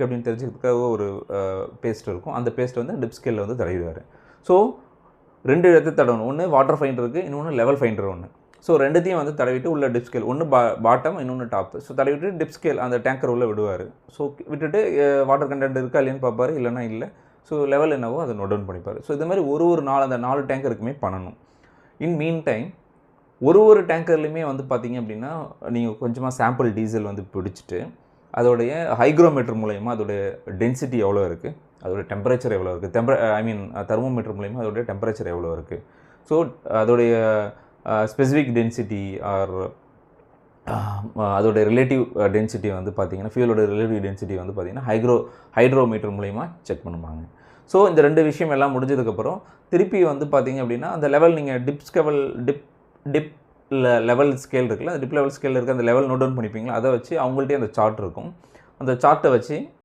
அப்படின்னு தெரிஞ்சுக்கிறதுக்காக ஒரு பேஸ்ட் இருக்கும். அந்த பேஸ்ட் வந்து டிப் ஸ்கேலில் வந்து தடவிடுவார். ஸோ 2 இடத்து தடவணும். ஒன்று வாட்டர் ஃபைண்டர் இருக்குது, இன்னொன்று லெவல் ஃபைண்டர் ஒன்று. ஸோ 2த்தையும் வந்து தடவிட்டு உள்ள டிப் ஸ்கேல், ஒன்று பாட்டம், இன்னொன்று டாப். ஸோ தடவிட்டு டிப் ஸ்கேல் அந்த டேங்கர் உள்ளே விடுவார். ஸோ விட்டுட்டு வாட்டர் கண்டென்ட் இருக்கா இல்லைன்னு பார்ப்பார், இல்லைனா இல்லை. ஸோ லெவல் என்னவோ அதை நோட் டவுன் பண்ணிப்பார். ஸோ இது மாதிரி ஒரு அந்த 4 டேங்கருக்குமே பண்ணணும். இன் மீன் டைம் ஒரு டேங்கர்லையுமே வந்து பார்த்திங்க அப்படின்னா நீங்கள் கொஞ்சமாக சாம்பிள் டீசல் வந்து பிடிச்சிட்டு அதோடைய ஹைக்ரோமீட்டர் மூலயமா அதோடைய டென்சிட்டி எவ்வளோ இருக்குது, அதோடைய டெம்பரேச்சர் எவ்வளோ இருக்குது, தெர்மோமீட்டர் மூலயமா அதோடைய டெம்பரேச்சர் எவ்வளோ இருக்குது. ஸோ அதோடைய ஸ்பெசிஃபிக் டென்சிட்டி ஆர் அதோடைய ரிலேட்டிவ் டென்சிட்டி வந்து பார்த்திங்கன்னா ஃபியூலோட ரிலேட்டிவ் டென்சிட்டி வந்து பார்த்திங்கன்னா ஹைட்ரோமீட்டர் மூலயமா செக் பண்ணுவாங்க. ஸோ இந்த 2 விஷயம் எல்லாம் முடிஞ்சதுக்கப்புறம் திருப்பி வந்து பார்த்திங்க அப்படின்னா அந்த லெவல் நீங்கள் டிப் லெவல் ஸ்கேல் இருக்குல்ல, அந்த டிப் லெவல் ஸ்கேலில் இருக்க அந்த லெவல் நோட் டவுன் பண்ணிப்பீங்களா, அதை வச்சு அவங்கள்ட்டே அந்த சார்ட் இருக்கும். அந்த சார்ட்டை வச்சு